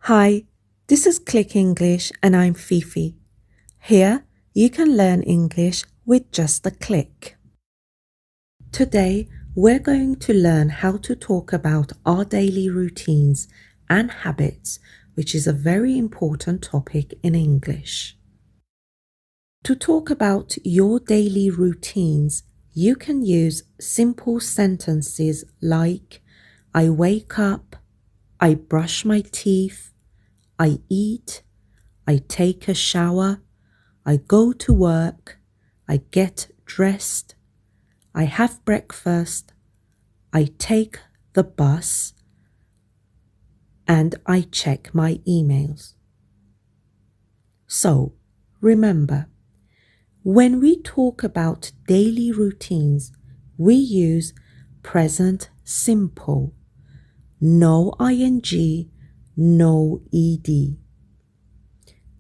Hi, this is Click English and I'm Fifi. Here you can learn English with just a click. Today we're going to learn how to talk about our daily routines and habits, which is a very important topic in English. To talk about your daily routines, you can use simple sentences like I wake up, I brush my teeth, I eat, I take a shower, I go to work, I get dressed, I have breakfast, I take the bus, and I check my emails. So, remember, when we talk about daily routines, we use present simple, no ing, no ed.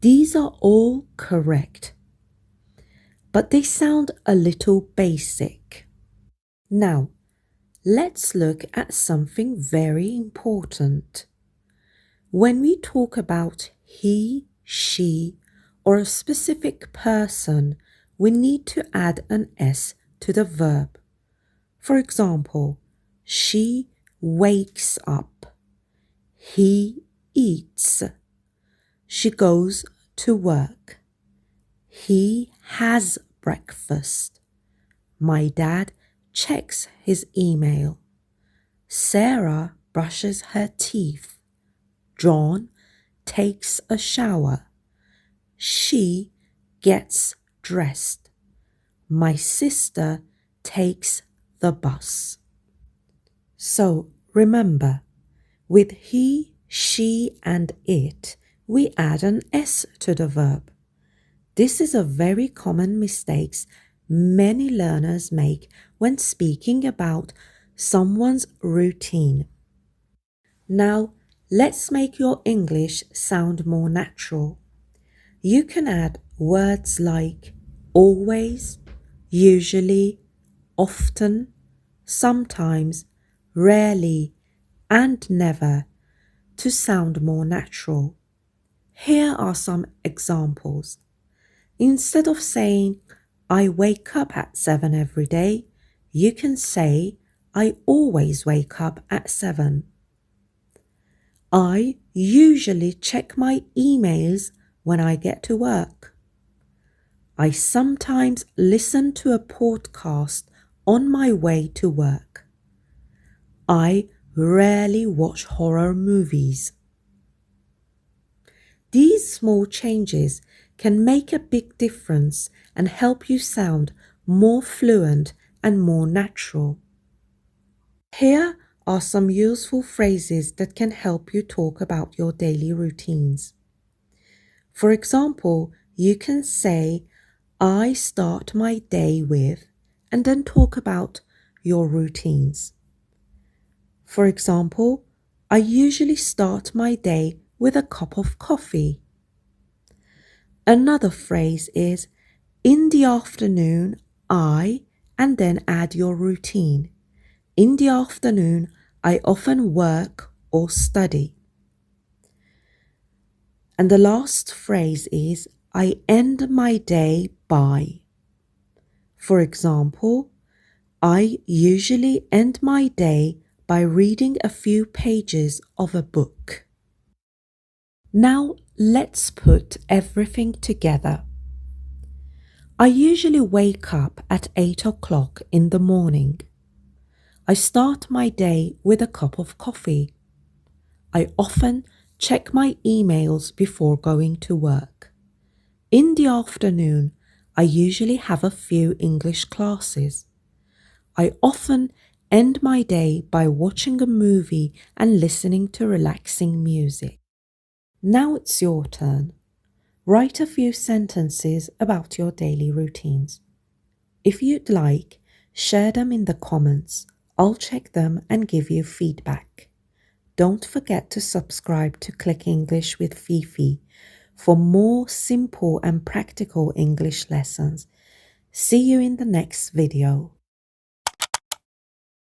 These are all correct, but they sound a little basic. Now, let's look at something very important. When we talk about he, she, or a specific person, we need to add an S to the verb. For example, she wakes up. He eats. She goes to work. He has breakfast. My dad checks his email. Sarah brushes her teeth. John takes a shower. She gets dressed. My sister takes the bus. So remember, with he, she, and it, we add an S to the verb. This is a very common mistake many learners make when speaking about someone's routine. Now, let's make your English sound more natural. You can add words like always, usually, often, sometimes, rarely, and never to sound more natural. Here are some examples. Instead of saying, I wake up at 7 every day, you can say, I always wake up at 7. I usually check my emails when I get to work. I sometimes listen to a podcast on my way to work. I rarely watch horror movies. These small changes can make a big difference and help you sound more fluent and more natural. Here are some useful phrases that can help you talk about your daily routines. For example, you can say, I start my day with, and then talk about your routines. For example, I usually start my day with a cup of coffee. Another phrase is, in the afternoon, and then add your routine. In the afternoon, I often work or study. And the last phrase is, I end my day by. For example, I usually end my day by reading a few pages of a book. Now let's put everything together. I usually wake up at 8 o'clock in the morning. I start my day with a cup of coffee. I often check my emails before going to work. In the afternoon, I usually have a few English classes. I often end my day by watching a movie and listening to relaxing music. Now it's your turn. Write a few sentences about your daily routines. If you'd like, share them in the comments. I'll check them and give you feedback. Don't forget to subscribe to Click English with Fifi for more simple and practical English lessons. See you in the next video.